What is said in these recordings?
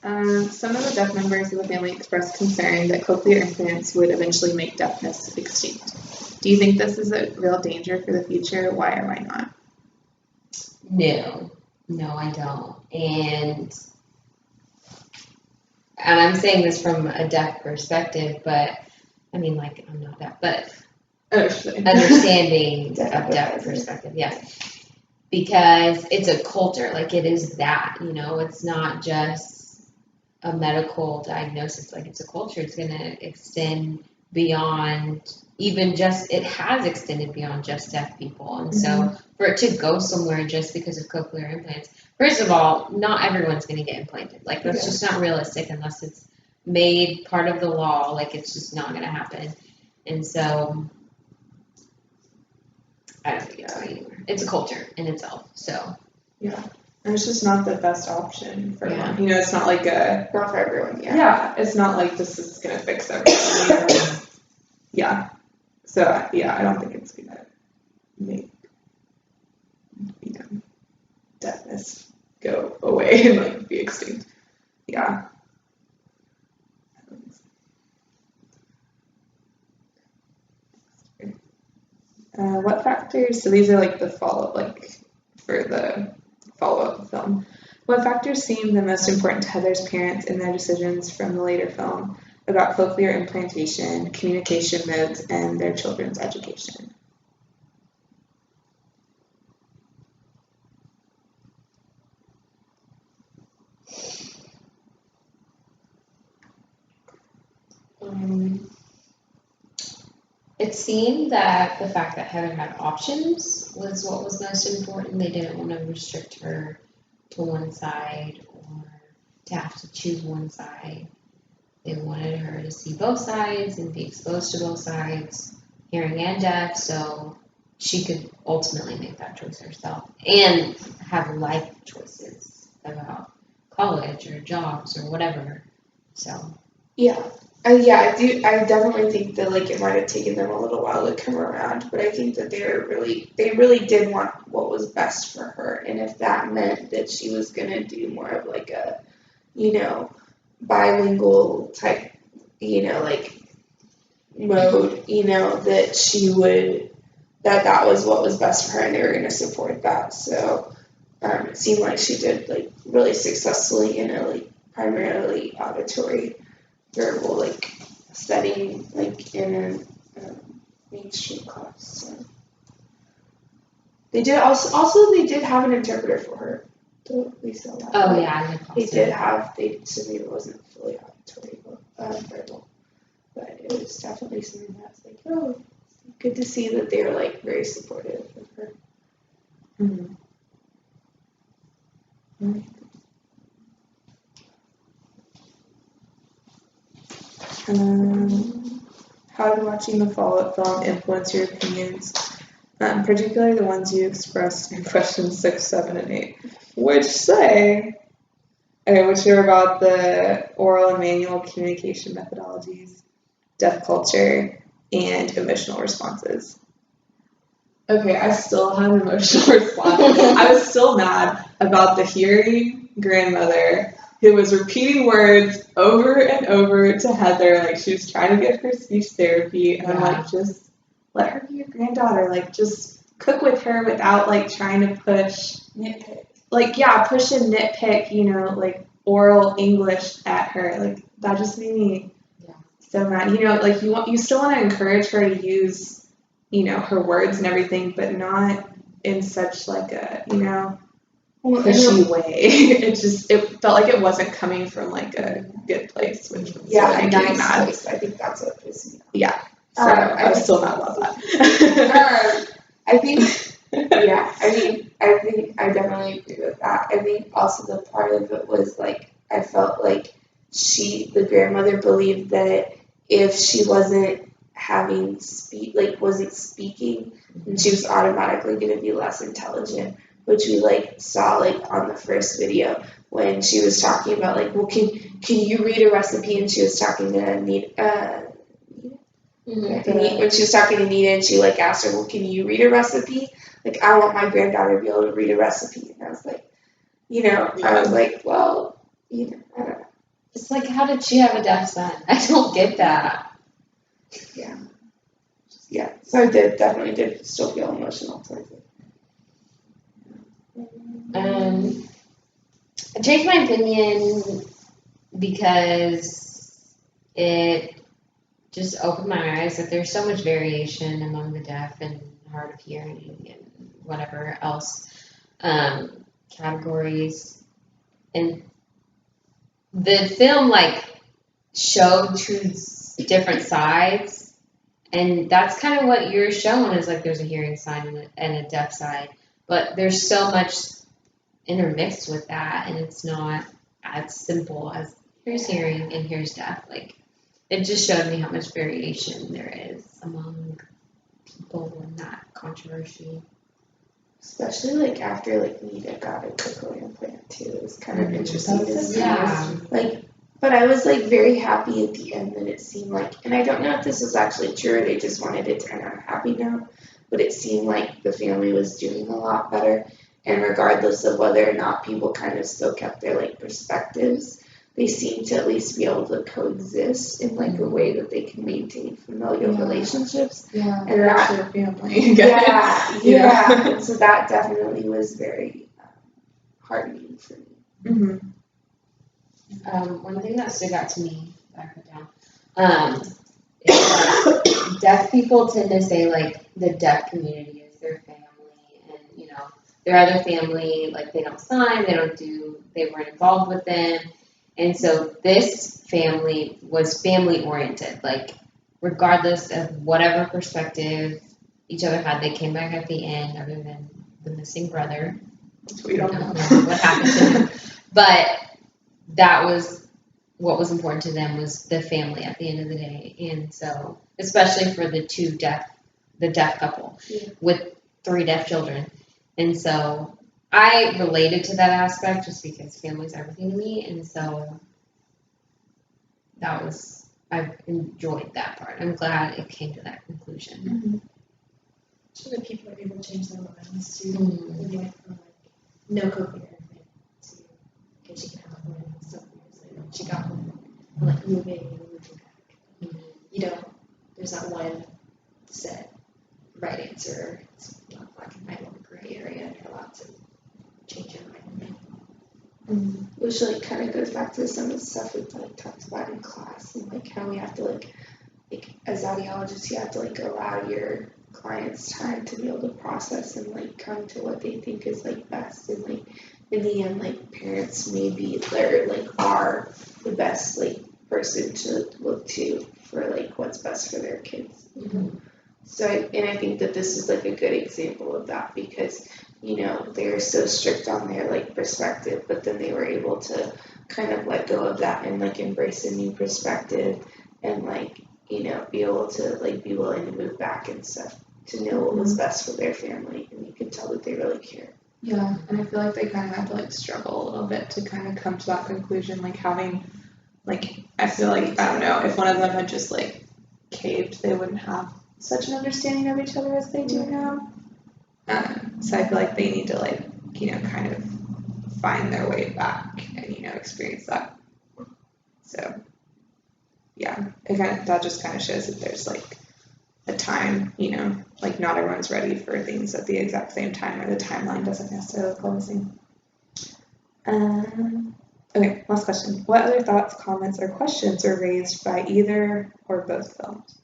Some of the deaf members of the family expressed concern that cochlear implants would eventually make deafness extinct. Do you think this is a real danger for the future? Why or why not? No, I don't. And I'm saying this from a deaf perspective, but I mean, like, I'm not deaf, but understanding a deaf perspective, yes. Because it's a culture, like it is that, it's not just a medical diagnosis, like it's a culture. It's going to extend beyond even just, it has extended beyond just deaf people. And so for it to go somewhere just because of cochlear implants, first of all, not everyone's going to get implanted. Like that's just not realistic unless it's made part of the law. Like it's just not going to happen. And so I don't think it's going anywhere. It's a culture in itself, so. Yeah, and it's just not the best option for everyone. It's not like not for everyone, Yeah, it's not like this is going to fix everything. So, I don't think it's going to make, deafness go away and, like, be extinct. Yeah. What factors, so these are like the follow-up, like for the follow-up of the film. What factors seem the most important to Heather's parents in their decisions from the later film about cochlear implantation, communication modes, and their children's education? It seemed that the fact that Heather had options was what was most important. They didn't want to restrict her to one side or to have to choose one side. They wanted her to see both sides and be exposed to both sides, hearing and deaf, so she could ultimately make that choice herself and have life choices about college or jobs or whatever. So I definitely think that like it might have taken them a little while to come around, but I think that they really did want what was best for her, and if that meant that she was gonna do more of like a, bilingual type, like mode, that she would, that was what was best for her, and they were gonna support that. So it seemed like she did like really successfully in a like primarily auditory verbal like setting, like in a mainstream class. So. They did they did have an interpreter for her. So we saw that. Oh yeah, they did have. So maybe it wasn't fully auditory verbal, but it was definitely something that's like, oh, good to see that they were like very supportive of her. How did watching the follow-up film influence your opinions, particularly the ones you expressed in questions 6, 7, and 8, which are about the oral and manual communication methodologies, deaf culture, and emotional responses? Okay, I still have emotional responses. I was still mad about the hearing grandmother who was repeating words over and over to Heather, like she was trying to get her speech therapy, and I'm like, just let her be your granddaughter, like just cook with her without like trying to push nitpick, push and nitpick, like oral English at her, like that just made me so mad. Like you still want to encourage her to use, her words and everything, but not in such like a, pushy way. It felt like it wasn't coming from like a good place, which was a nice mad. Place. I think that's what pissed me off. Yeah. So I was still mad about that. I think I definitely agree with that. I think also the part of it was like I felt like the grandmother believed that if she wasn't wasn't speaking, then she was automatically going to be less intelligent, which we like saw like on the first video when she was talking about like, well, can you read a recipe, and she was talking to Nita. When she was talking to Nita, and she like asked her, well, can you read a recipe? Like, I want my granddaughter to be able to read a recipe, and I was like, I was like, well, I don't know. It's like, how did she have a deaf son? I don't get that. Yeah, so I definitely did still feel emotional towards it. I changed my opinion because it just opened my eyes that there's so much variation among the deaf and hard of hearing and whatever else categories. And the film like showed two different sides, and that's kind of what you're showing is like there's a hearing side and a deaf side, but there's so much intermixed with that, and it's not as simple as here's hearing and here's deaf. Like it just showed me how much variation there is among people in that controversy. Especially like after like Nita got a cochlear implant too, it was kind of interesting to see. Yeah. Like, but I was like very happy at the end that it seemed like, and I don't know if this was actually true or they just wanted it to turn out a happy note, but it seemed like the family was doing a lot better. And regardless of whether or not people kind of still kept their like perspectives, they seemed to at least be able to coexist in like a way that they can maintain familial relationships. Yeah, And they're that- actually a family again. Yeah. And so that definitely was very heartening for me. Mm-hmm. One thing that stood out to me that I put down is that deaf people tend to say like the deaf community is their family, and you know their other family like they don't sign, they weren't involved with them, and so this family was family oriented. Like regardless of whatever perspective each other had, they came back at the end, other than the missing brother. We don't know what happened to him, but that was what was important to them was the family at the end of the day. And so, especially for the deaf couple with 3 deaf children. And so I related to that aspect just because family's everything to me. And so I enjoyed that part. I'm glad it came to that conclusion. So that people are able to change their minds to Mm. when they went from like no cochlear implant to okay, she can have one and stuff years later. She got one and like moving and moving back. You know, there's not one set right answer. It's not black and white or gray area, and you're allowed to change your mind. Which like kind of goes back to some of the stuff we like talked about in class and like how we have to like as audiologists you have to like allow your clients time to be able to process and like come to what they think is like best, and like in the end like parents maybe they're like are the best like person to look to for like what's best for their kids. So I think that this is like a good example of that, because you know they're so strict on their like perspective, but then they were able to kind of let go of that and like embrace a new perspective and like you know be able to like be willing to move back and stuff to know what was best for their family, and you could tell that they really care. Yeah, and I feel like they kind of had to like struggle a little bit to kind of come to that conclusion, like having, like, I feel like, I don't know, if one of them had just like caved, they wouldn't have such an understanding of each other as they do now. So I feel like they need to like, you know, kind of find their way back and, you know, experience that. So, yeah, that just kind of shows that there's like a time, you know, like not everyone's ready for things at the exact same time, or the timeline doesn't necessarily follow the same. Okay, last question. What other thoughts, comments, or questions are raised by either or both films?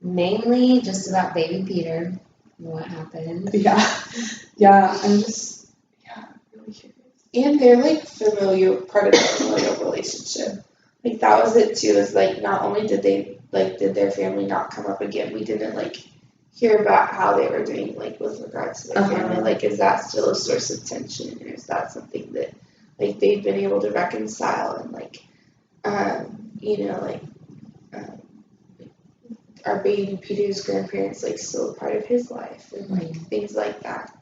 Mainly just about baby Peter, what happened. Yeah, I'm just, really curious. And they're like part of the familial relationship. Like that was it too, is like not only did their family not come up again, we didn't like hear about how they were doing like with regards to their family. Like is that still a source of tension, or is that something that like they've been able to reconcile, and like you know like are baby Peter's grandparents like still a part of his life, and like things like that.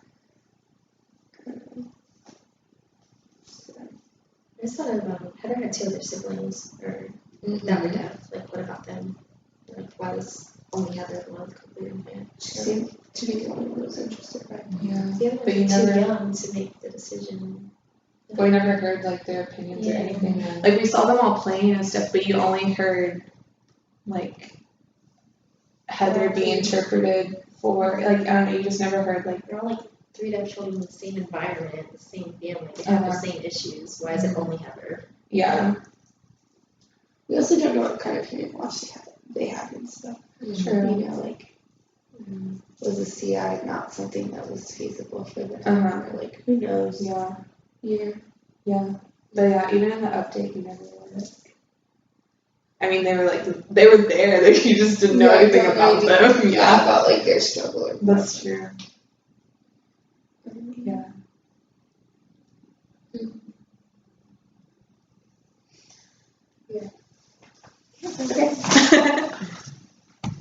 I just thought of Heather had 2 other siblings that were deaf. Like, what about them? Like, why was only Heather the one with cochlear implant? She seemed to be the one who was interested, right? Yeah. The other But you ones were too never- young to make the decision. But we never heard like their opinions or Yeah. anything. Yeah. Like we saw them all playing and stuff, but you only heard like Heather be interpreted for like I don't know, you just never heard like They're all like three deaf children in the same environment, the same family, they have the same issues. Why is it only Heather? yeah. We also don't know what kind of opinion loss they have and stuff. True. You know, like, was a CI not something that was feasible for them? Uh-huh. Or like, who knows? Yeah. Yeah. Yeah. But yeah, even in the update you never really I mean they were there, like you just didn't know Yeah, anything don't about know anything, them. Yeah, about like their struggle or That's true. Yeah. Okay.